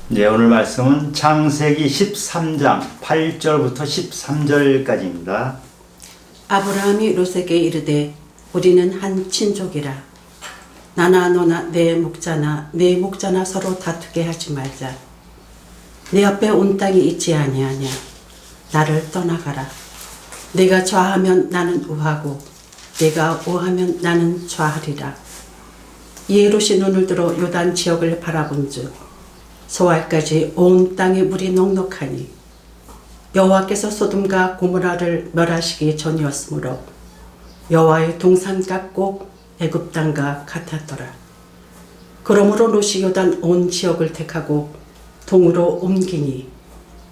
네, 오늘 말씀은 창세기 13장 8절부터 13절까지입니다. 아브라함이 롯에게 이르되 우리는 한 친족이라 나나 너나 내 목자나 서로 다투게 하지 말자. 내 앞에 온 땅이 있지 아니하냐. 나를 떠나가라. 내가 좌하면 나는 우하고 내가 우하면 나는 좌하리라. 이에 롯이 눈을 들어 요단 지역을 바라본즉 소알까지 온 땅에 물이 넉넉하니 여호와께서 소돔과 고모라를 멸하시기 전이었으므로 여호와의 동산 같고 애굽 땅과 같았더라. 그러므로 롯이 요단 온 지역을 택하고 동으로 옮기니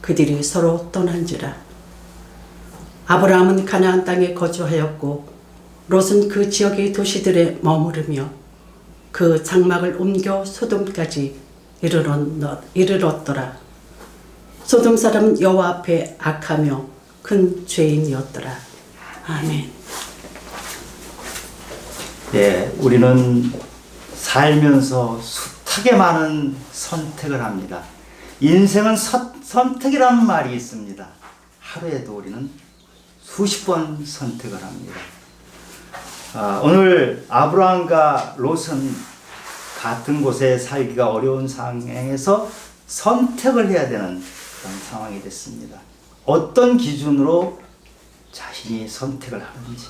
그들이 서로 떠난지라. 아브라함은 가나안 땅에 거주하였고 롯은 그 지역의 도시들에 머무르며 그 장막을 옮겨 소돔까지 이르렀더라. 소돔 사람은 여호와 앞에 악하며 큰 죄인이었더라. 아멘. 예, 우리는 살면서 숱하게 많은 선택을 합니다. 인생은 선택이라는 말이 있습니다. 하루에도 우리는 수십 번 선택을 합니다. 오늘 아브라함과 롯은 같은 곳에 살기가 어려운 상황에서 선택을 해야 되는 그런 상황이 됐습니다. 어떤 기준으로 자신이 선택을 하는지,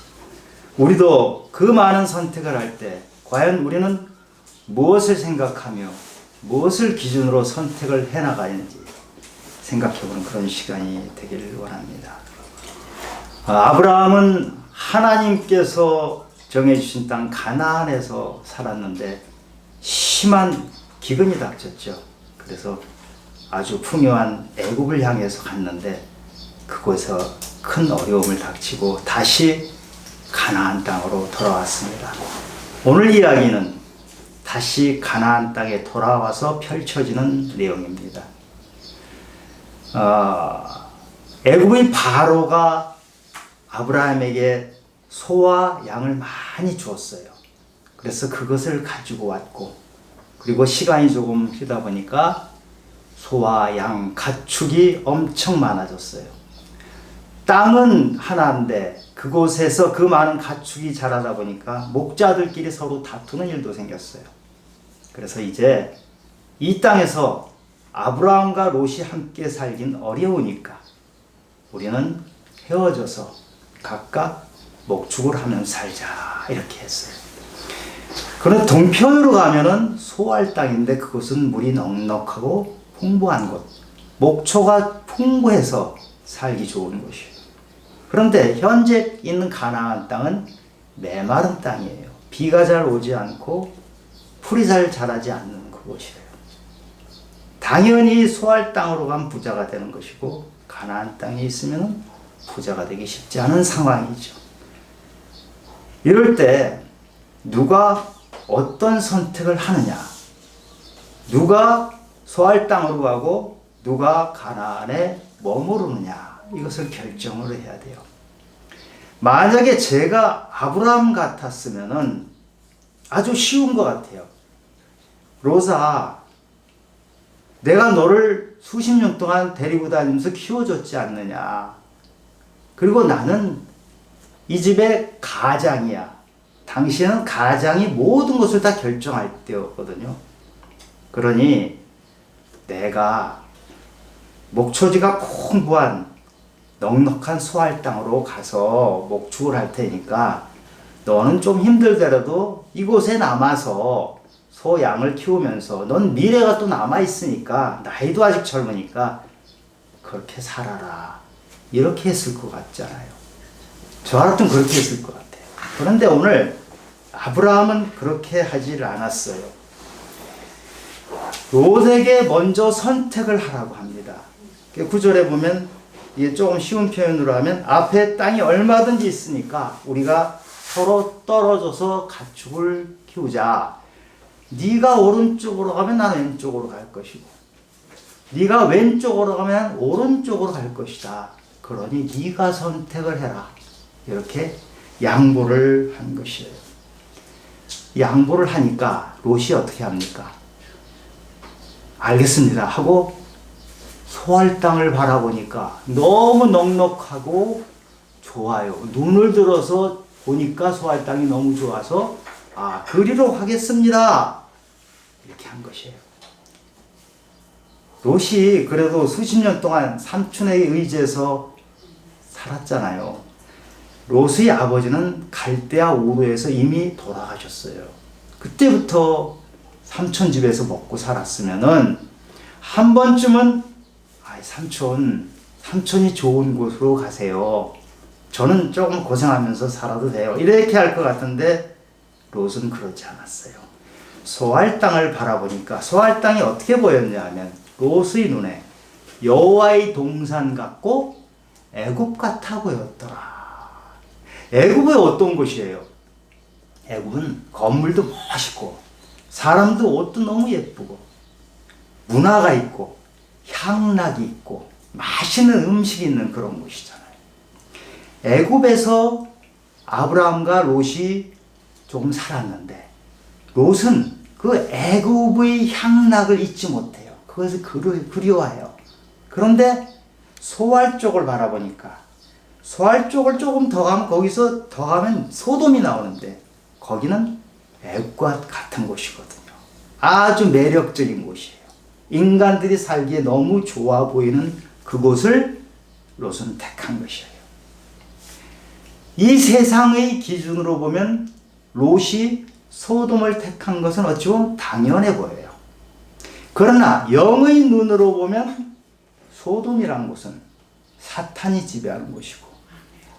우리도 그 많은 선택을 할 때 과연 우리는 무엇을 생각하며 무엇을 기준으로 선택을 해나가는지 생각해보는 그런 시간이 되기를 원합니다. 아브라함은 하나님께서 정해주신 땅 가나안에서 살았는데 심한 기근이 닥쳤죠. 그래서 아주 풍요한 애굽을 향해서 갔는데 그곳에서 큰 어려움을 닥치고 다시 가나안 땅으로 돌아왔습니다. 오늘 이야기는 다시 가나안 땅에 돌아와서 펼쳐지는 내용입니다. 애굽의 바로가 아브라함에게 소와 양을 많이 주었어요. 그래서 그것을 가지고 왔고, 그리고 시간이 조금 흐르다 보니까 소와 양, 가축이 엄청 많아졌어요. 땅은 하나인데 그곳에서 그 많은 가축이 자라다 보니까 목자들끼리 서로 다투는 일도 생겼어요. 그래서 이제 이 땅에서 아브라함과 롯이 함께 살긴 어려우니까 우리는 헤어져서 각각 목축을 하면서 살자 이렇게 했어요. 그런데 동편으로 가면은 소알 땅인데 그곳은 물이 넉넉하고 풍부한 곳, 목초가 풍부해서 살기 좋은 곳이에요. 그런데 현재 있는 가나안 땅은 메마른 땅이에요. 비가 잘 오지 않고 풀이 잘 자라지 않는 그곳이에요. 당연히 소알 땅으로 가면 부자가 되는 것이고 가나안 땅에 있으면 부자가 되기 쉽지 않은 상황이죠. 이럴 때 누가 어떤 선택을 하느냐, 누가 소알 땅으로 가고 누가 가나안에 머무르느냐, 이것을 결정을 해야 돼요. 만약에 제가 아브라함 같았으면은 아주 쉬운 것 같아요. 롯아, 내가 너를 수십 년 동안 데리고 다니면서 키워줬지 않느냐. 그리고 나는 이 집의 가장이야. 당신은 가장이 모든 것을 다 결정할 때였거든요. 그러니 내가 목초지가 풍부한 넉넉한 소알 땅으로 가서 목축을 할 테니까 너는 좀 힘들더라도 이곳에 남아서 소 양을 키우면서 넌 미래가 또 남아있으니까 나이도 아직 젊으니까 그렇게 살아라. 이렇게 했을 것 같잖아요. 저 같으면 그렇게 했을 것 같아요. 그런데 오늘 아브라함은 그렇게 하질 않았어요. 롯에게 먼저 선택을 하라고 합니다. 9절에 보면 이게 조금 쉬운 표현으로 하면 앞에 땅이 얼마든지 있으니까 우리가 서로 떨어져서 가축을 키우자. 네가 오른쪽으로 가면 나는 왼쪽으로 갈 것이고 네가 왼쪽으로 가면 오른쪽으로 갈 것이다. 그러니 네가 선택을 해라. 이렇게 양보를 한 것이에요. 양보를 하니까 롯이 어떻게 합니까? 알겠습니다 하고 소할 땅을 바라보니까 너무 넉넉하고 좋아요. 눈을 들어서 보니까 소할 땅이 너무 좋아서 그리로 하겠습니다. 이렇게 한 것이에요. 롯이 그래도 수십 년 동안 삼촌에 의지해서 살았잖아요. 롯의 아버지는 갈대아 우르에서 이미 돌아가셨어요. 그때부터 삼촌 집에서 먹고 살았으면은 한 번쯤은 삼촌이 좋은 곳으로 가세요. 저는 조금 고생하면서 살아도 돼요. 이렇게 할 것 같은데 롯은 그러지 않았어요. 소할 땅을 바라보니까 소할 땅이 어떻게 보였냐 하면 롯의 눈에 여호와의 동산 같고 애굽 같아 보였더라. 애굽은 어떤 곳이에요? 애굽은 건물도 멋있고 사람도 옷도 너무 예쁘고 문화가 있고 향락이 있고 맛있는 음식이 있는 그런 곳이잖아요. 애굽에서 아브라함과 롯이 조금 살았는데 롯은 그 애굽의 향락을 잊지 못해요. 그것을 그리워해요. 그런데 소알 쪽을 바라보니까 소알 쪽을 조금 더 가면 거기서 더 가면 소돔이 나오는데 거기는 애굽과 같은 곳이거든요. 아주 매력적인 곳이에요. 인간들이 살기에 너무 좋아 보이는 그곳을 롯은 택한 것이에요. 이 세상의 기준으로 보면 롯이 소돔을 택한 것은 어찌 보면 당연해 보여요. 그러나 영의 눈으로 보면 소돔이란 곳은 사탄이 지배하는 곳이고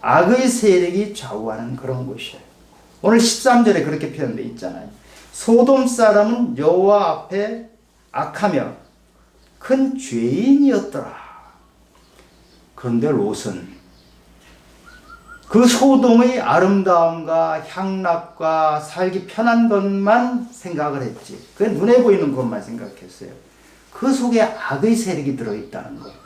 악의 세력이 좌우하는 그런 곳이에요. 오늘 13절에 그렇게 표현되어 있잖아요. 소돔 사람은 여호와 앞에 악하며 큰 죄인이었더라. 그런데 롯은 그 소돔의 아름다움과 향락과 살기 편한 것만 생각을 했지. 그 눈에 보이는 것만 생각했어요. 그 속에 악의 세력이 들어있다는 거예요.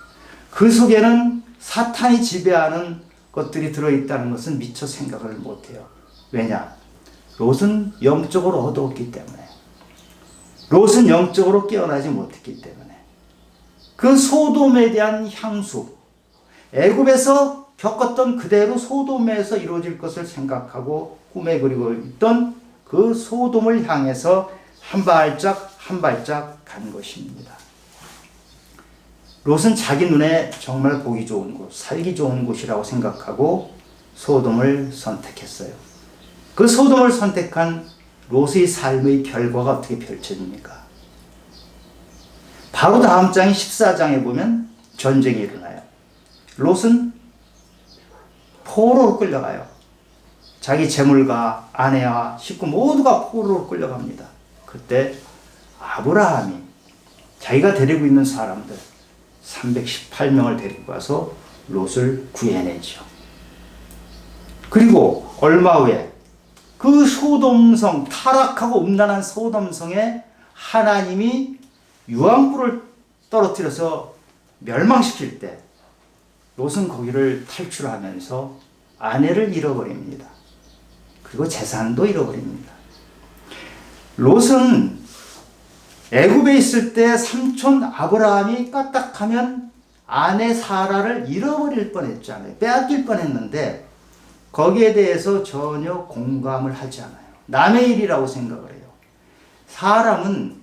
그 속에는 사탄이 지배하는 것들이 들어있다는 것은 미처 생각을 못해요. 왜냐? 롯은 영적으로 어두웠기 때문에. 롯은 영적으로 깨어나지 못했기 때문에. 그 소돔에 대한 향수, 애굽에서 겪었던 그대로 소돔에서 이루어질 것을 생각하고 꿈에 그리고 있던 그 소돔을 향해서 한 발짝 한 발짝 간 것입니다. 롯은 자기 눈에 정말 보기 좋은 곳, 살기 좋은 곳이라고 생각하고 소돔을 선택했어요. 그 소돔을 선택한 롯의 삶의 결과가 어떻게 펼쳐집니까? 바로 다음 장인 14장에 보면 전쟁이 일어나요. 롯은 포로로 끌려가요. 자기 재물과 아내와 식구 모두가 포로로 끌려갑니다. 그때 아브라함이 자기가 데리고 있는 사람들 318명을 데리고 가서 롯을 구해내죠. 그리고 얼마 후에 그 소돔성, 타락하고 음란한 소돔성에 하나님이 유황불을 떨어뜨려서 멸망시킬 때 롯은 거기를 탈출하면서 아내를 잃어버립니다. 그리고 재산도 잃어버립니다. 롯은 애굽에 있을 때 삼촌 아브라함이 까딱하면 아내 사라를 잃어버릴 뻔했잖아요. 빼앗길 뻔했는데 거기에 대해서 전혀 공감을 하지 않아요. 남의 일이라고 생각을 해요. 사람은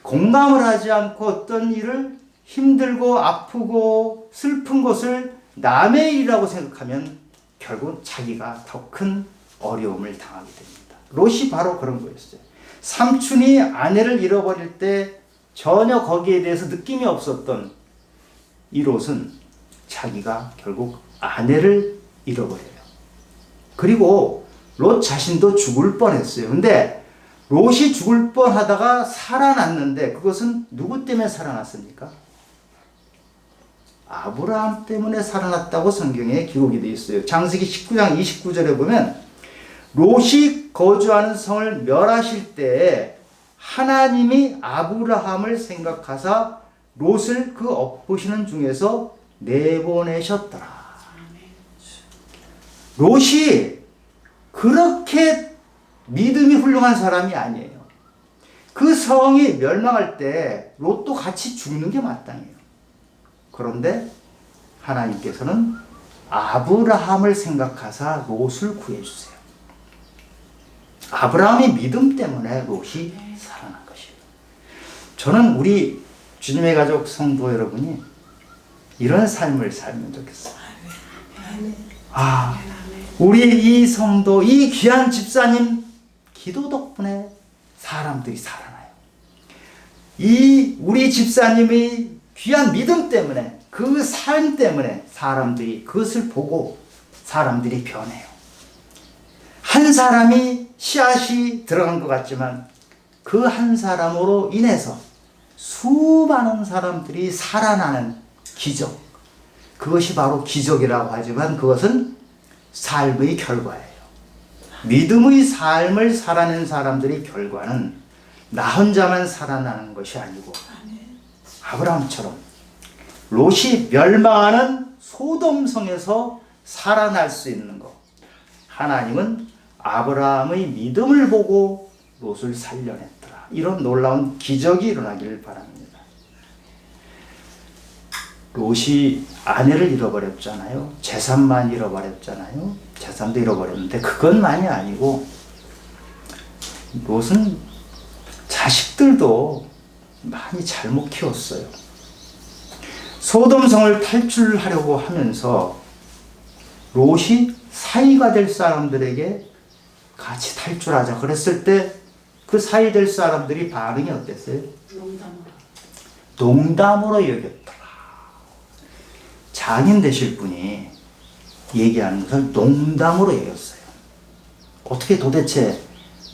공감을 하지 않고 어떤 일을 힘들고 아프고 슬픈 것을 남의 일이라고 생각하면 결국 자기가 더 큰 어려움을 당하게 됩니다. 롯이 바로 그런 거였어요. 삼촌이 아내를 잃어버릴 때 전혀 거기에 대해서 느낌이 없었던 이 롯은 자기가 결국 아내를 잃어버려요. 그리고 롯 자신도 죽을 뻔했어요. 근데 롯이 죽을 뻔하다가 살아났는데 그것은 누구 때문에 살아났습니까? 아브라함 때문에 살아났다고 성경에 기록이 되어 있어요. 창세기 19장 29절에 보면 롯이 거주하는 성을 멸하실 때 하나님이 아브라함을 생각하사 롯을 그 엎으시는 중에서 내보내셨더라. 롯이 그렇게 믿음이 훌륭한 사람이 아니에요. 그 성이 멸망할 때 롯도 같이 죽는 게 마땅해요. 그런데 하나님께서는 아브라함을 생각하사 롯을 구해주세요. 아브라함의 믿음 때문에 롯이 살아난 것이에요. 저는 우리 주님의 가족 성도 여러분이 이런 삶을 살면 좋겠어요. 우리 이 성도, 이 귀한 집사님 기도 덕분에 사람들이 살아나요. 이 우리 집사님의 귀한 믿음 때문에, 그 삶 때문에 사람들이 그것을 보고 사람들이 변해요. 한 사람이 씨앗이 들어간 것 같지만 그 한 사람으로 인해서 수많은 사람들이 살아나는 기적. 그것이 바로 기적이라고 하지만 그것은 삶의 결과예요. 믿음의 삶을 살아낸 사람들의 결과는 나 혼자만 살아나는 것이 아니고 아브라함처럼 롯이 멸망하는 소돔성에서 살아날 수 있는 것. 하나님은 아브라함의 믿음을 보고 롯을 살려냈더라. 이런 놀라운 기적이 일어나기를 바랍니다. 롯이 아내를 잃어버렸잖아요. 재산만 잃어버렸잖아요. 재산도 잃어버렸는데 그것만이 아니고 롯은 자식들도 많이 잘못 키웠어요. 소돔성을 탈출하려고 하면서 롯이 사이가 될 사람들에게 같이 탈출하자 그랬을 때 그 사이 될 사람들이 반응이 어땠어요? 농담으로 여겼더라. 장인 되실 분이 얘기하는 것을 농담으로 여겼어요. 어떻게 도대체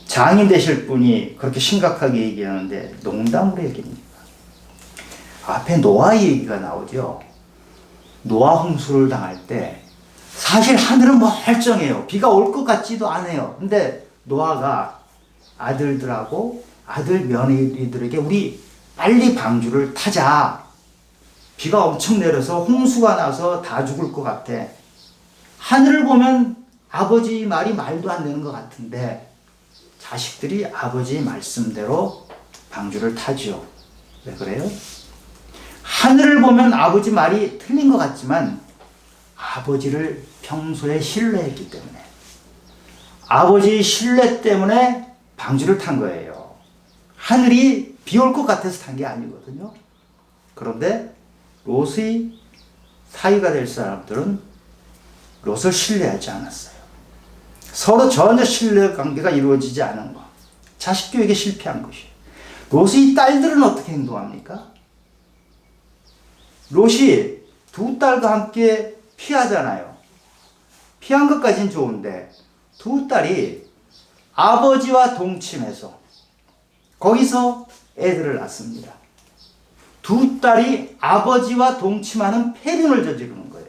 장인 되실 분이 그렇게 심각하게 얘기하는데 농담으로 여깁니까? 앞에 노아 얘기가 나오죠. 노아 홍수를 당할 때 사실 하늘은 멀쩡해요. 비가 올 것 같지도 않아요. 근데 노아가 아들들하고 아들 며느리들에게 우리 빨리 방주를 타자. 비가 엄청 내려서 홍수가 나서 다 죽을 것 같아. 하늘을 보면 아버지 말이 말도 안 되는 것 같은데 자식들이 아버지 말씀대로 방주를 타죠. 왜 그래요? 하늘을 보면 아버지 말이 틀린 것 같지만 아버지를 평소에 신뢰했기 때문에 아버지 신뢰 때문에 방주를 탄 거예요. 하늘이 비 올 것 같아서 탄 게 아니거든요. 그런데 롯의 사이가 될 사람들은 롯을 신뢰하지 않았어요. 서로 전혀 신뢰 관계가 이루어지지 않은 것. 자식 교육에 실패한 것이에요. 롯의 딸들은 어떻게 행동합니까? 롯이 두 딸과 함께 피하잖아요. 피한 것까지는 좋은데 두 딸이 아버지와 동침해서 거기서 애들을 낳습니다. 두 딸이 아버지와 동침하는 폐륜을 저지르는 거예요.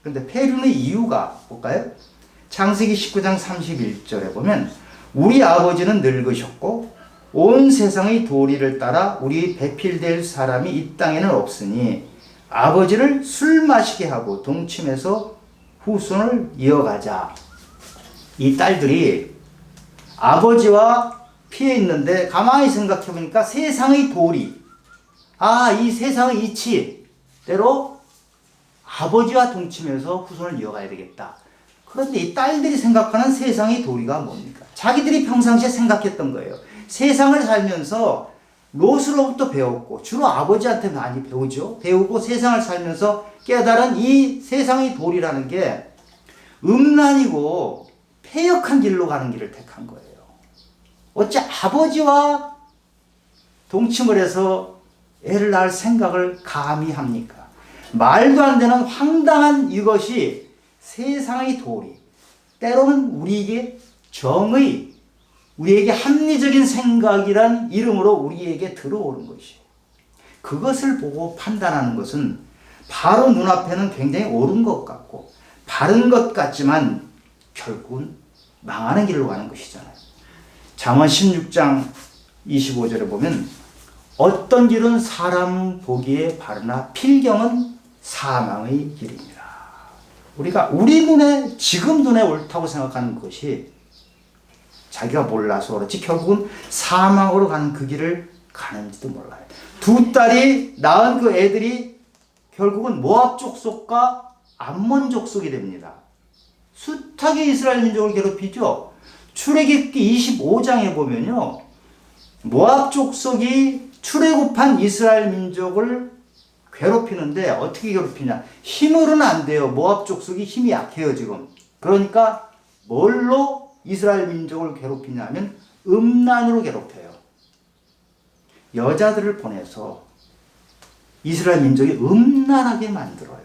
그런데 폐륜의 이유가 뭘까요? 창세기 19장 31절에 보면 우리 아버지는 늙으셨고 온 세상의 도리를 따라 우리 배필될 사람이 이 땅에는 없으니 아버지를 술 마시게 하고 동침해서 후손을 이어가자. 이 딸들이 아버지와 피해 있는데 가만히 생각해 보니까 세상의 도리, 이 세상의 이치대로 아버지와 동침해서 후손을 이어가야 되겠다. 그런데 이 딸들이 생각하는 세상의 도리가 뭡니까? 자기들이 평상시에 생각했던 거예요. 세상을 살면서 롯으로부터 배웠고 주로 아버지한테 많이 배우죠. 배우고 세상을 살면서 깨달은 이 세상의 도리라는 게 음란이고 폐역한 길로 가는 길을 택한 거예요. 어째 아버지와 동침을 해서 애를 낳을 생각을 감히 합니까? 말도 안 되는 황당한 이것이 세상의 도리, 때로는 우리에게 정의, 우리에게 합리적인 생각이란 이름으로 우리에게 들어오는 것이에요. 그것을 보고 판단하는 것은 바로 눈앞에는 굉장히 옳은 것 같고 바른 것 같지만 결국은 망하는 길로 가는 것이잖아요. 잠언 16장 25절에 보면 어떤 길은 사람 보기에 바르나 필경은 사망의 길입니다. 우리가 우리 눈에 지금 눈에 옳다고 생각하는 것이 자기가 몰라서 그렇지 결국은 사망으로 가는 그 길을 가는지도 몰라요. 두 딸이 낳은 그 애들이 결국은 모압 족속과 암몬 족속이 됩니다. 숱하게 이스라엘 민족을 괴롭히죠. 출애굽기 25장에 보면요. 모압 족속이 출애굽한 이스라엘 민족을 괴롭히는데 어떻게 괴롭히냐. 힘으로는 안 돼요. 모압 족속이 힘이 약해요 지금. 그러니까 뭘로 이스라엘 민족을 괴롭히냐면 음란으로 괴롭혀요. 여자들을 보내서 이스라엘 민족이 음란하게 만들어요.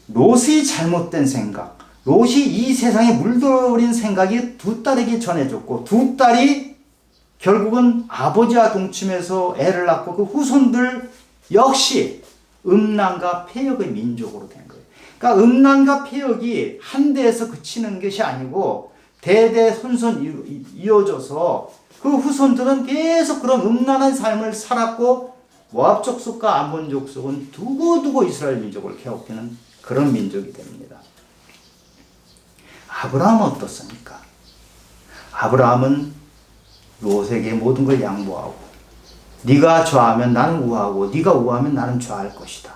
롯의 잘못된 생각, 롯이 이 세상에 물들어버린 생각이 두 딸에게 전해졌고 두 딸이 결국은 아버지와 동침해서 애를 낳고 그 후손들 역시 음란과 폐역의 민족으로 된 거예요. 그러니까 음란과 폐역이 한 대에서 그치는 것이 아니고 대대손손 이어져서 그 후손들은 계속 그런 음란한 삶을 살았고 모압 족속과 암몬 족속은 두고두고 이스라엘 민족을 괴롭히는 그런 민족이 됩니다. 아브라함은 어떻습니까? 아브라함은 롯에게 모든 걸 양보하고 네가 좌하면 나는 우하고 네가 우하면 나는 좌할 것이다.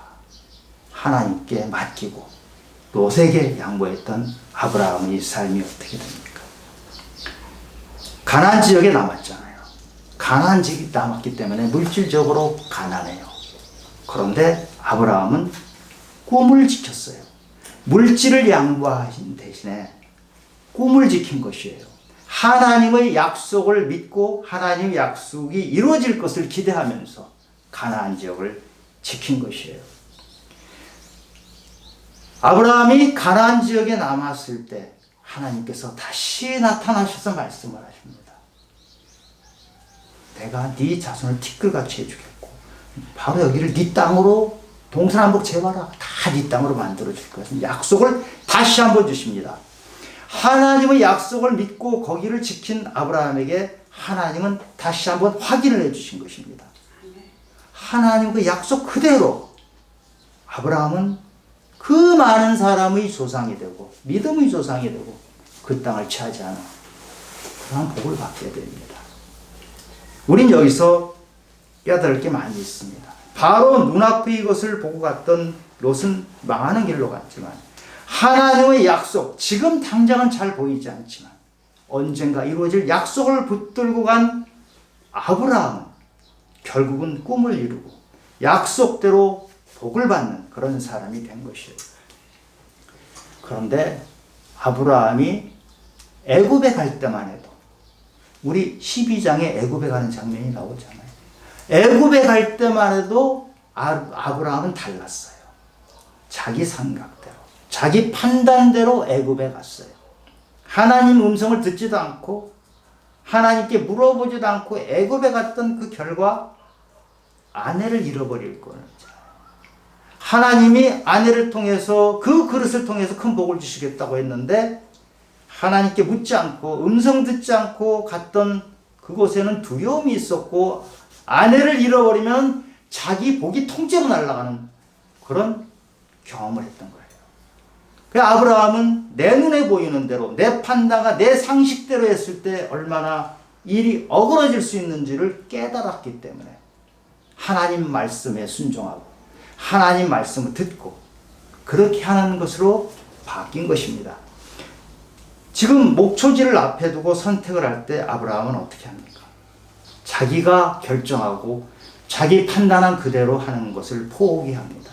하나님께 맡기고 롯에게 양보했던 아브라함의 삶이 어떻게 됩니까? 가나안 지역에 남았잖아요. 가나안 지역이 남았기 때문에 물질적으로 가난해요. 그런데 아브라함은 꿈을 지켰어요. 물질을 양보하신 대신에 꿈을 지킨 것이에요. 하나님의 약속을 믿고 하나님의 약속이 이루어질 것을 기대하면서 가나안 지역을 지킨 것이에요. 아브라함이 가나안 지역에 남았을 때 하나님께서 다시 나타나셔서 말씀을 하십니다. 내가 네 자손을 티끌같이 해주겠고 바로 여기를 네 땅으로 동서남북 제봐라. 다 네 땅으로 만들어줄 것을 약속을 다시 한번 주십니다. 하나님의 약속을 믿고 거기를 지킨 아브라함에게 하나님은 다시 한번 확인을 해주신 것입니다. 하나님 그 약속 그대로 아브라함은 그 많은 사람의 조상이 되고 믿음의 조상이 되고 그 땅을 차지하는 그런 복을 받게 됩니다. 우린 여기서 깨달을 게 많이 있습니다. 바로 눈앞의 이것을 보고 갔던 롯은 망하는 길로 갔지만 하나님의 약속, 지금 당장은 잘 보이지 않지만 언젠가 이루어질 약속을 붙들고 간 아브라함은 결국은 꿈을 이루고 약속대로 복을 받는 그런 사람이 된 것이에요. 그런데 아브라함이 애굽에 갈 때만 해도 우리 12장에 애굽에 가는 장면이 나오잖아요. 애굽에 갈 때만 해도 아브라함은 달랐어요. 자기 생각대로, 자기 판단대로 애굽에 갔어요. 하나님 음성을 듣지도 않고 하나님께 물어보지도 않고 애굽에 갔던 그 결과 아내를 잃어버릴 거예요. 하나님이 아내를 통해서 그 그릇을 통해서 큰 복을 주시겠다고 했는데 하나님께 묻지 않고 음성 듣지 않고 갔던 그곳에는 두려움이 있었고 아내를 잃어버리면 자기 복이 통째로 날아가는 그런 경험을 했던 거예요. 그 아브라함은 내 눈에 보이는 대로 내 판단과 내 상식대로 했을 때 얼마나 일이 어그러질 수 있는지를 깨달았기 때문에 하나님 말씀에 순종하고 하나님 말씀을 듣고 그렇게 하는 것으로 바뀐 것입니다. 지금 목초지를 앞에 두고 선택을 할 때 아브라함은 어떻게 합니까? 자기가 결정하고 자기 판단한 그대로 하는 것을 포기합니다.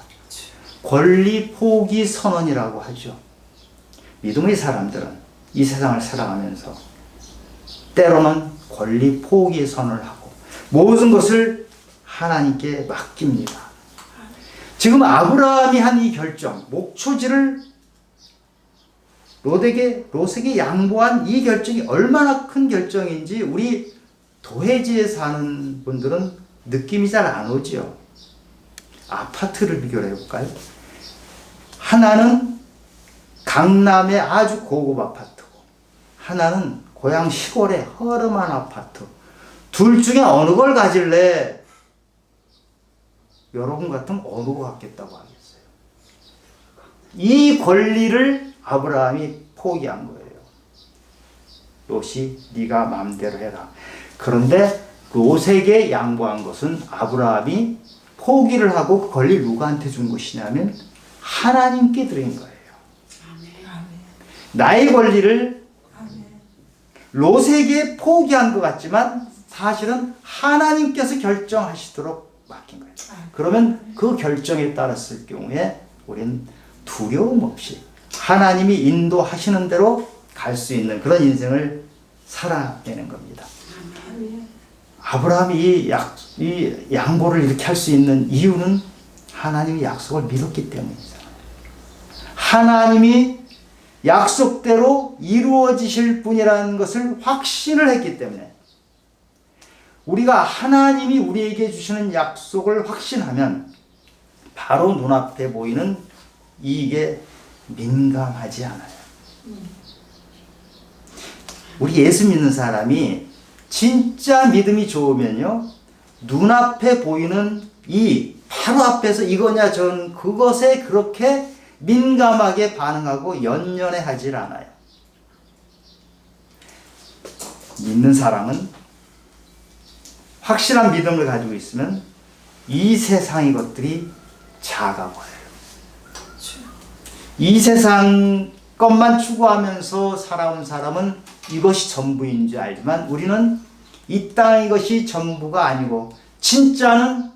권리 포기 선언이라고 하죠. 믿음의 사람들은 이 세상을 살아가면서 때로는 권리 포기 선언을 하고 모든 것을 하나님께 맡깁니다. 지금 아브라함이 한 이 결정, 목초지를 롯에게 양보한 이 결정이 얼마나 큰 결정인지 우리 도회지에 사는 분들은 느낌이 잘 안 오지요. 아파트를 비교를 해볼까요? 하나는 강남의 아주 고급 아파트고 하나는 고향 시골의 허름한 아파트. 둘 중에 어느 걸 가질래? 여러분 같으면 어느 거 갖겠다고 하겠어요? 이 권리를 아브라함이 포기한 거예요. 롯이 네가 마음대로 해라. 그런데 롯에게 양보한 것은 아브라함이 포기를 하고 그 권리를 누구한테 준 것이냐면 하나님께 드린 거예요. 나의 권리를 롯에게 포기한 것 같지만 사실은 하나님께서 결정하시도록 맡긴 거예요. 그러면 그 결정에 따랐을 경우에 우리는 두려움 없이 하나님이 인도하시는 대로 갈 수 있는 그런 인생을 살아내는 겁니다. 아브라함이 이 양보를 이렇게 할 수 있는 이유는 하나님의 약속을 믿었기 때문이잖아요. 하나님이 약속대로 이루어지실 분이라는 것을 확신을 했기 때문에 우리가 하나님이 우리에게 주시는 약속을 확신하면 바로 눈앞에 보이는 이익에 민감하지 않아요. 우리 예수 믿는 사람이 진짜 믿음이 좋으면요, 눈앞에 보이는 이 바로 앞에서 이거냐 전 그것에 그렇게 민감하게 반응하고 연연해 하질 않아요. 믿는 사람은 확실한 믿음을 가지고 있으면 이 세상의 것들이 작아 보여요. 이 세상 것만 추구하면서 살아온 사람은 이것이 전부인 줄 알지만 우리는 이 땅의 것이 전부가 아니고 진짜는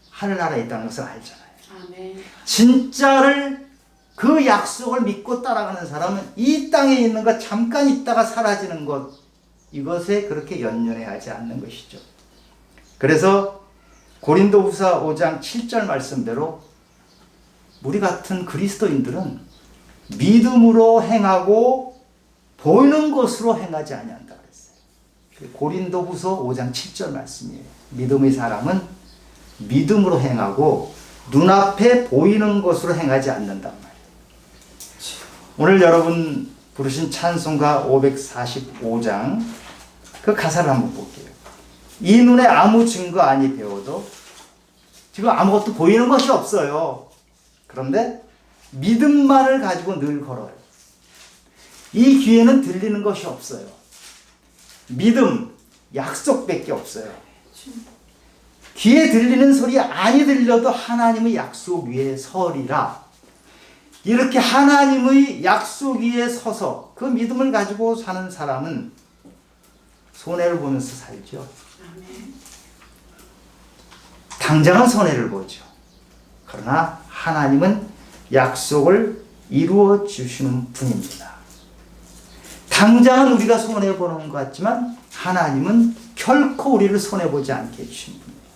하늘나라에 있다는 것을 알잖아요. 아멘. 진짜를 그 약속을 믿고 따라가는 사람은 이 땅에 있는 것 잠깐 있다가 사라지는 것 이것에 그렇게 연연해 하지 않는 것이죠. 그래서 고린도후서 5장 7절 말씀대로 우리 같은 그리스도인들은 믿음으로 행하고 보이는 것으로 행하지 아니한다 그랬어요. 고린도후서 5장 7절 말씀이에요. 믿음의 사람은 믿음으로 행하고 눈앞에 보이는 것으로 행하지 않는단 말이에요. 오늘 여러분 부르신 찬송가 545장 그 가사를 한번 볼게요. 이 눈에 아무 증거 아니 배워도 지금 아무것도 보이는 것이 없어요. 그런데 믿음만을 가지고 늘 걸어요. 이 귀에는 들리는 것이 없어요. 믿음, 약속밖에 없어요. 귀에 들리는 소리 아니 들려도 하나님의 약속 위에 서리라. 이렇게 하나님의 약속 위에 서서 그 믿음을 가지고 사는 사람은 손해를 보면서 살죠. 당장은 손해를 보죠. 그러나 하나님은 약속을 이루어 주시는 분입니다. 당장은 우리가 손해보는 것 같지만 하나님은 결코 우리를 손해보지 않게 해주시는 분입니다.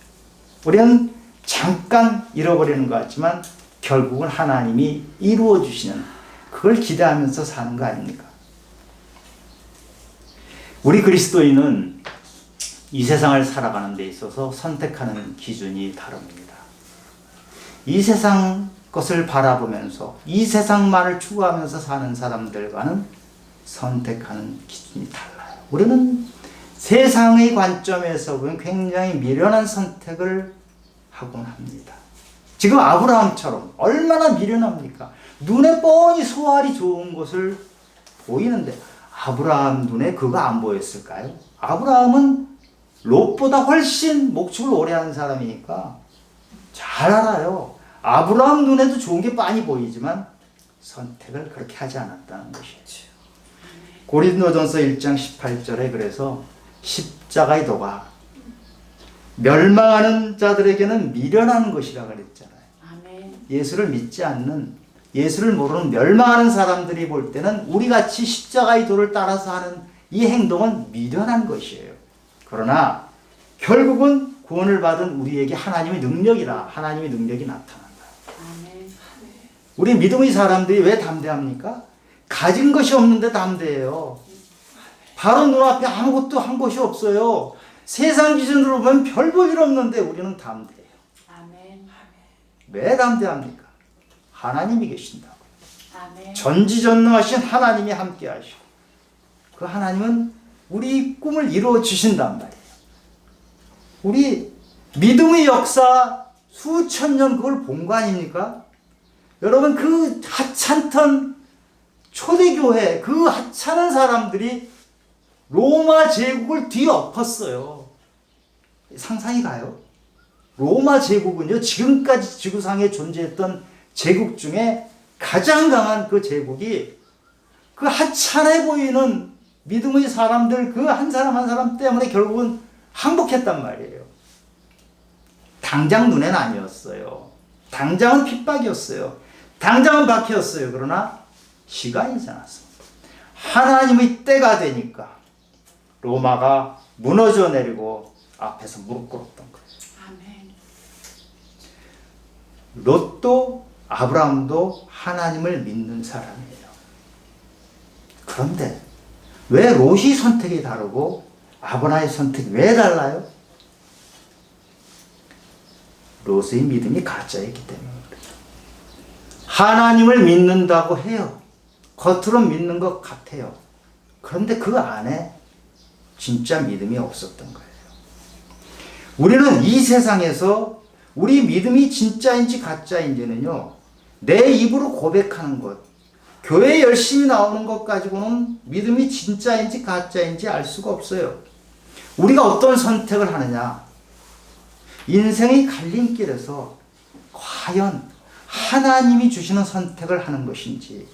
우리는 잠깐 잃어버리는 것 같지만 결국은 하나님이 이루어 주시는 그걸 기대하면서 사는 거 아닙니까? 우리 그리스도인은 이 세상을 살아가는 데 있어서 선택하는 기준이 다릅니다. 이 세상 것을 바라보면서 이 세상만을 추구하면서 사는 사람들과는 선택하는 기준이 달라요. 우리는 세상의 관점에서 보면 굉장히 미련한 선택을 하곤 합니다. 지금 아브라함처럼 얼마나 미련합니까? 눈에 뻔히 소알이 좋은 것을 보이는데 아브라함 눈에 그거 안 보였을까요? 아브라함은 롯보다 훨씬 목축을 오래 하는 사람이니까 잘 알아요. 아브라함 눈에도 좋은 게 빤히 보이지만 선택을 그렇게 하지 않았다는 것이죠. 고린도전서 1장 18절에 그래서 십자가의 도가 멸망하는 자들에게는 미련한 것이라 그랬잖아요. 아멘. 예수를 믿지 않는, 예수를 모르는 멸망하는 사람들이 볼 때는 우리같이 십자가의 도를 따라서 하는 이 행동은 미련한 것이에요. 그러나 결국은 구원을 받은 우리에게 하나님의 능력이라, 하나님의 능력이 나타난다. 아멘. 우리 믿음의 사람들이 왜 담대합니까? 가진 것이 없는데 담대해요. 바로 눈앞에 아무것도 한 것이 없어요. 세상 기준으로 보면 별 볼 일 없는데 우리는 담대해요. 아멘. 왜 담대합니까? 하나님이 계신다고. 아멘. 전지전능하신 하나님이 함께 하시고 그 하나님은 우리 꿈을 이루어 주신단 말이에요. 우리 믿음의 역사 수천 년 그걸 본 거 아닙니까? 여러분 그 하찮던 초대교회 그 하찮은 사람들이 로마 제국을 뒤엎었어요. 상상이 가요? 로마 제국은요, 지금까지 지구상에 존재했던 제국 중에 가장 강한 그 제국이 그 하찮아 보이는 믿음의 사람들 그 한 사람 한 사람 때문에 결국은 항복했단 말이에요. 당장 눈에는 아니었어요. 당장은 핍박이었어요. 당장은 박해였어요. 그러나 시간이 지났습니다. 하나님의 때가 되니까 로마가 무너져 내리고 앞에서 무릎 꿇었던 거예요. 아멘. 롯도 아브라함도 하나님을 믿는 사람이에요. 그런데 왜 롯이 선택이 다르고 아브라함의 선택이 왜 달라요? 롯의 믿음이 가짜이기 때문입니다. 하나님을 믿는다고 해요. 겉으로 믿는 것 같아요. 그런데 그 안에 진짜 믿음이 없었던 거예요. 우리는 이 세상에서 우리 믿음이 진짜인지 가짜인지는요, 내 입으로 고백하는 것, 교회에 열심히 나오는 것 가지고는 믿음이 진짜인지 가짜인지 알 수가 없어요. 우리가 어떤 선택을 하느냐, 인생의 갈림길에서 과연 하나님이 주시는 선택을 하는 것인지,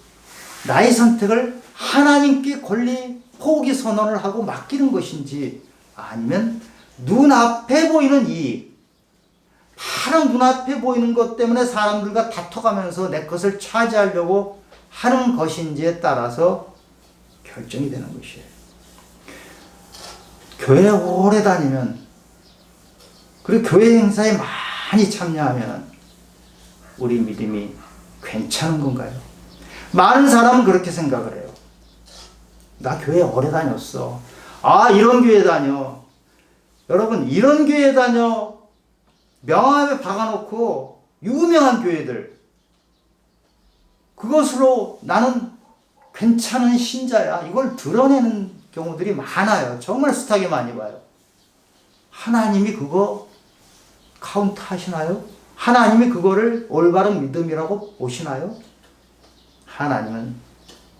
나의 선택을 하나님께 권리 포기 선언을 하고 맡기는 것인지, 아니면 눈앞에 보이는 이익, 바로 눈앞에 보이는 것 때문에 사람들과 다퉈가면서 내 것을 차지하려고 하는 것인지에 따라서 결정이 되는 것이에요. 교회 오래 다니면, 그리고 교회 행사에 많이 참여하면 우리 믿음이 괜찮은 건가요? 많은 사람은 그렇게 생각을 해요. 나 교회 오래 다녔어. 아, 이런 교회 다녀. 여러분, 이런 교회 다녀. 명함에 박아놓고 유명한 교회들. 그것으로 나는 괜찮은 신자야. 이걸 드러내는 경우들이 많아요. 정말 숱하게 많이 봐요. 하나님이 그거 카운트 하시나요? 하나님이 그거를 올바른 믿음이라고 보시나요? 하나님은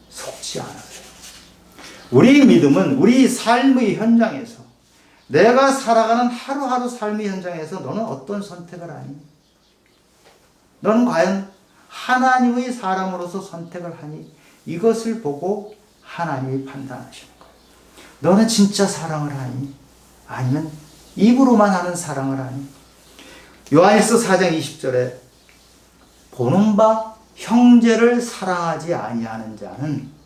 속지 않아요. 우리 믿음은 우리 삶의 현장에서, 내가 살아가는 하루하루 삶의 현장에서 너는 어떤 선택을 하니? 너는 과연 하나님의 사람으로서 선택을 하니? 이것을 보고 하나님이 판단하시는 거예요. 너는 진짜 사랑을 하니? 아니면 입으로만 하는 사랑을 하니? 요한일서 4장 20절에 보는 바 형제를 사랑하지 아니하는 자는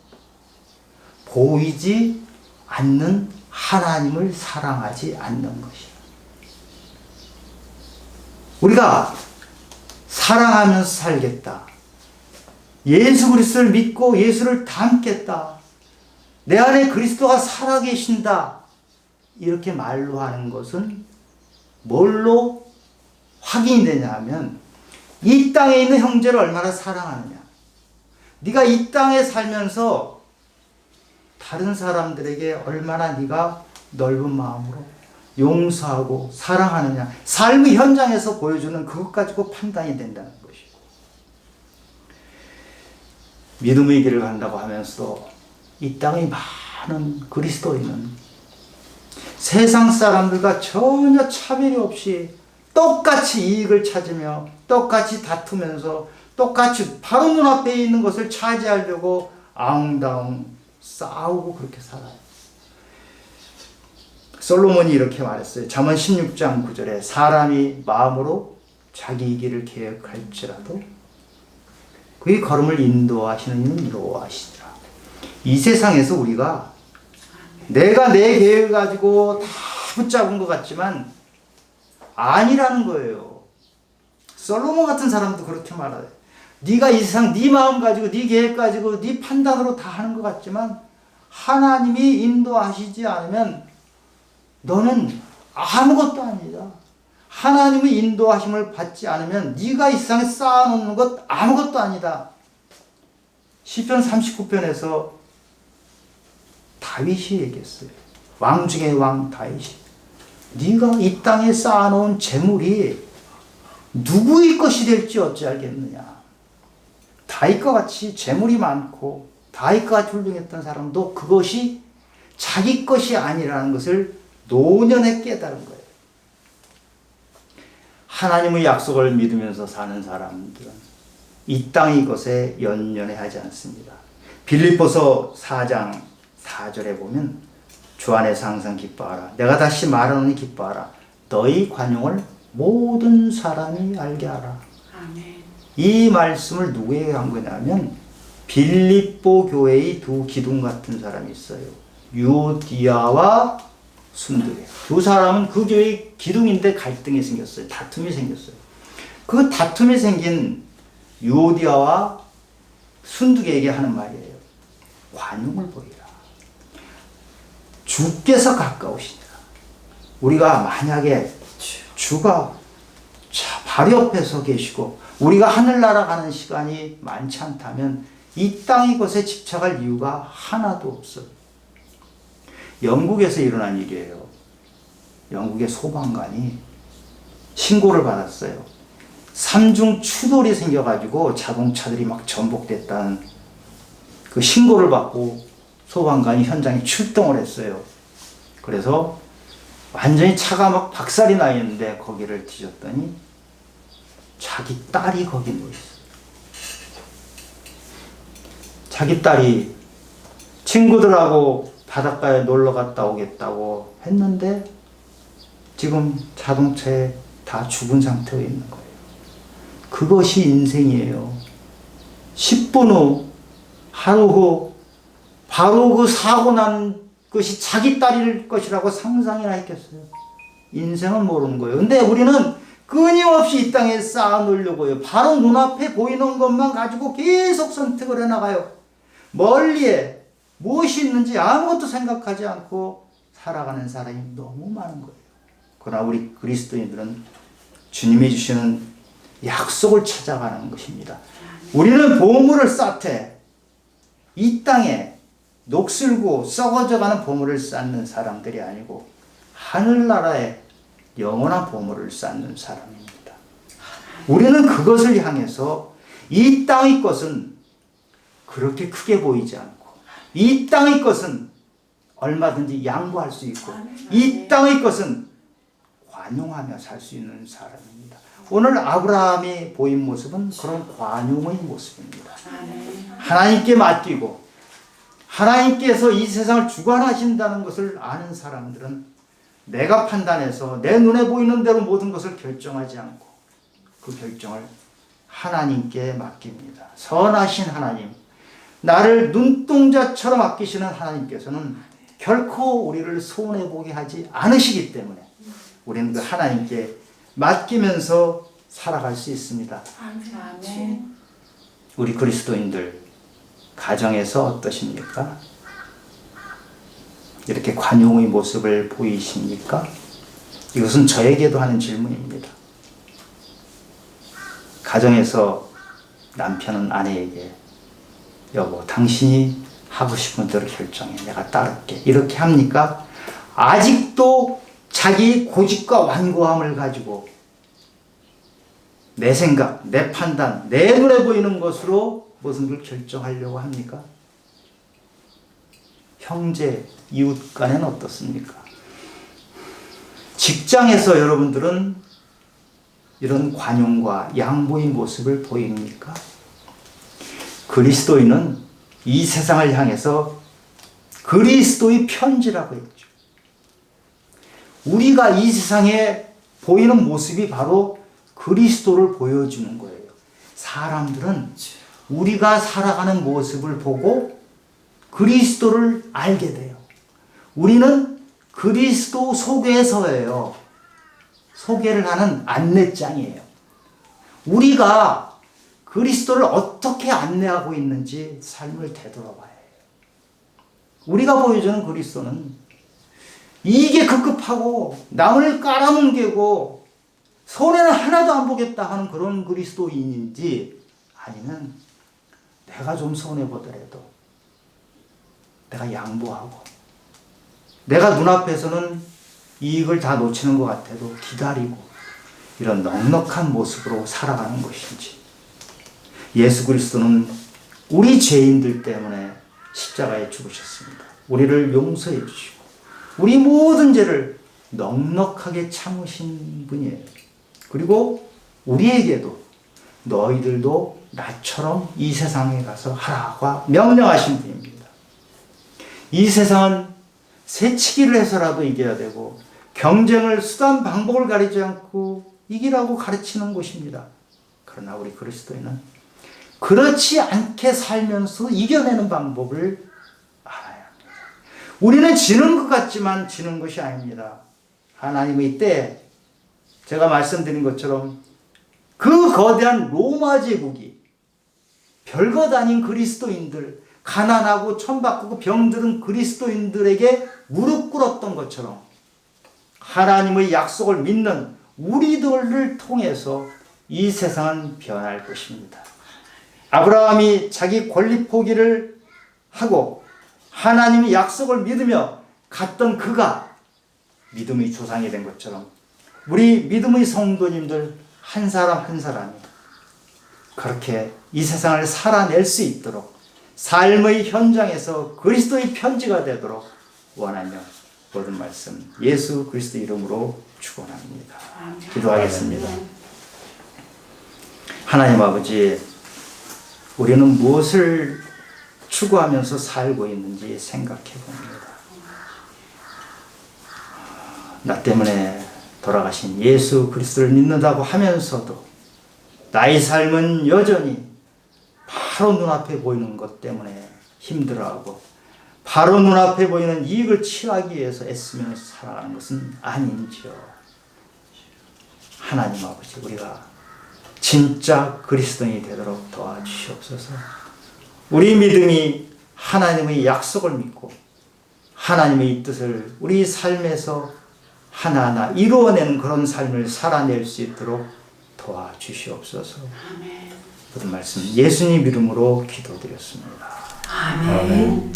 보이지 않는 하나님을 사랑하지 않는 것이에요. 우리가 사랑하면서 살겠다. 예수 그리스도를 믿고 예수를 닮겠다. 내 안에 그리스도가 살아계신다. 이렇게 말로 하는 것은 뭘로 확인이 되냐 하면 이 땅에 있는 형제를 얼마나 사랑하느냐. 네가 이 땅에 살면서 다른 사람들에게 얼마나 네가 넓은 마음으로 용서하고 사랑하느냐. 삶의 현장에서 보여주는 그것 가지고 판단이 된다는 것이에요. 믿음의 길을 간다고 하면서 이 땅의 많은 그리스도인은 세상 사람들과 전혀 차별이 없이 똑같이 이익을 찾으며 똑같이 다투면서 똑같이 바로 눈앞에 있는 것을 차지하려고 앙다웅 싸우고 그렇게 살아요. 솔로몬이 이렇게 말했어요. 잠언 16장 9절에 사람이 마음으로 자기 길을 계획할지라도 그의 걸음을 인도하시는 이는 여호와시니라. 이 세상에서 우리가 내가 내 계획을 가지고 다 붙잡은 것 같지만 아니라는 거예요. 솔로몬 같은 사람도 그렇게 말해요. 네가 이 세상 네 마음 가지고 네 계획 가지고 네 판단으로 다 하는 것 같지만 하나님이 인도하시지 않으면 너는 아무것도 아니다. 하나님의 인도하심을 받지 않으면 네가 이 세상에 쌓아놓는 것 아무것도 아니다. 시편 39편에서 다윗이 얘기했어요. 왕 중의 왕 다윗이 네가 이 땅에 쌓아놓은 재물이 누구의 것이 될지 어찌 알겠느냐. 다윗과 같이 재물이 많고 다윗과 같이 훌륭했던 사람도 그것이 자기 것이 아니라는 것을 노년에 깨달은 거예요. 하나님의 약속을 믿으면서 사는 사람들은 이 땅의 것에 연연해하지 않습니다. 빌립보서 4장 4절에 보면 주 안에서 항상 기뻐하라. 내가 다시 말하노니 기뻐하라. 너희 관용을 모든 사람이 알게 하라. 아멘. 이 말씀을 누구에게 한 거냐면 빌립보 교회의 두 기둥 같은 사람이 있어요. 유디아와 순두계. 두 사람은 그 교회의 기둥인데 갈등이 생겼어요. 다툼이 생겼어요. 그 다툼이 생긴 유디아와 순두계에게 하는 말이에요. 관용을 보이라. 주께서 가까우시니라. 우리가 만약에 주가 바로 옆에 서 계시고 우리가 하늘나라 가는 시간이 많지 않다면 이 땅의 것에 집착할 이유가 하나도 없어요. 영국에서 일어난 일이에요. 영국의 소방관이 신고를 받았어요. 삼중 추돌이 생겨가지고 자동차들이 막 전복됐다는 그 신고를 받고 소방관이 현장에 출동을 했어요. 그래서 완전히 차가 막 박살이 나 있는데 거기를 뒤졌더니 자기 딸이 거기 누워있어요. 자기 딸이 친구들하고 바닷가에 놀러 갔다 오겠다고 했는데 지금 자동차에 다 죽은 상태에 있는 거예요. 그것이 인생이에요. 10분 후, 하루 후, 바로 그 사고 난 것이 자기 딸일 것이라고 상상이나 했겠어요. 인생은 모르는 거예요. 근데 우리는 끊임없이 이 땅에 쌓아놓으려고요. 바로 눈앞에 보이는 것만 가지고 계속 선택을 해나가요. 멀리에 무엇이 있는지 아무것도 생각하지 않고 살아가는 사람이 너무 많은 거예요. 그러나 우리 그리스도인들은 주님이 주시는 약속을 찾아가는 것입니다. 우리는 보물을 쌓되 이 땅에 녹슬고 썩어져가는 보물을 쌓는 사람들이 아니고 하늘나라에 영원한 보물을 쌓는 사람입니다. 우리는 그것을 향해서 이 땅의 것은 그렇게 크게 보이지 않고 이 땅의 것은 얼마든지 양보할 수 있고 이 땅의 것은 관용하며 살 수 있는 사람입니다. 오늘 아브라함이 보인 모습은 그런 관용의 모습입니다. 하나님께 맡기고 하나님께서 이 세상을 주관하신다는 것을 아는 사람들은 내가 판단해서 내 눈에 보이는 대로 모든 것을 결정하지 않고 그 결정을 하나님께 맡깁니다. 선하신 하나님, 나를 눈동자처럼 아끼시는 하나님께서는 결코 우리를 손해보게 하지 않으시기 때문에 우리는 그 하나님께 맡기면서 살아갈 수 있습니다. 아멘. 우리 그리스도인들 가정에서 어떠십니까? 이렇게 관용의 모습을 보이십니까? 이것은 저에게도 하는 질문입니다. 가정에서 남편은 아내에게 여보, 당신이 하고 싶은 대로 결정해. 내가 따를게. 이렇게 합니까? 아직도 자기 고집과 완고함을 가지고 내 생각, 내 판단, 내 눈에 보이는 것으로 무슨 걸 결정하려고 합니까? 형제, 이웃 간에는 어떻습니까? 직장에서 여러분들은 이런 관용과 양보의 모습을 보입니까? 그리스도인은 이 세상을 향해서 그리스도의 편지라고 했죠. 우리가 이 세상에 보이는 모습이 바로 그리스도를 보여주는 거예요. 사람들은 우리가 살아가는 모습을 보고 그리스도를 알게 돼요. 우리는 그리스도 소개서예요. 소개를 하는 안내장이에요. 우리가 그리스도를 어떻게 안내하고 있는지 삶을 되돌아봐야 해요. 우리가 보여주는 그리스도는 이게 급급하고 남을 깔아뭉개고 손해는 하나도 안 보겠다 하는 그런 그리스도인인지 아니면 내가 좀 손해보더라도 내가 양보하고 내가 눈앞에서는 이익을 다 놓치는 것 같아도 기다리고 이런 넉넉한 모습으로 살아가는 것인지. 예수 그리스도는 우리 죄인들 때문에 십자가에 죽으셨습니다. 우리를 용서해 주시고 우리 모든 죄를 넉넉하게 참으신 분이에요. 그리고 우리에게도 너희들도 나처럼 이 세상에 가서 하라고 명령하신 분입니다. 이 세상은 새치기를 해서라도 이겨야 되고 경쟁을 수단 방법을 가리지 않고 이기라고 가르치는 곳입니다. 그러나 우리 그리스도인은 그렇지 않게 살면서 이겨내는 방법을 알아야 합니다. 우리는 지는 것 같지만 지는 것이 아닙니다. 하나님의 때에 제가 말씀드린 것처럼 그 거대한 로마 제국이 별것 아닌 그리스도인들, 가난하고 천박하고 병들은 그리스도인들에게 무릎 꿇었던 것처럼 하나님의 약속을 믿는 우리들을 통해서 이 세상은 변할 것입니다. 아브라함이 자기 권리 포기를 하고 하나님의 약속을 믿으며 갔던 그가 믿음의 조상이 된 것처럼 우리 믿음의 성도님들 한 사람 한 사람이 그렇게 이 세상을 살아낼 수 있도록 삶의 현장에서 그리스도의 편지가 되도록 원하며 모든 말씀 예수 그리스도 이름으로 축원합니다. 기도하겠습니다. 하나님 아버지, 우리는 무엇을 추구하면서 살고 있는지 생각해 봅니다. 나 때문에 돌아가신 예수 그리스도를 믿는다고 하면서도 나의 삶은 여전히 바로 눈앞에 보이는 것 때문에 힘들어하고 바로 눈앞에 보이는 이익을 취하기 위해서 애쓰면서 살아가는 것은 아닌지요. 하나님 아버지, 우리가 진짜 그리스도인이 되도록 도와주시옵소서. 우리 믿음이 하나님의 약속을 믿고 하나님의 뜻을 우리 삶에서 하나하나 이루어내는 그런 삶을 살아낼 수 있도록 도와주시옵소서. 모든 말씀 예수님 이름으로 기도드렸습니다. 아멘.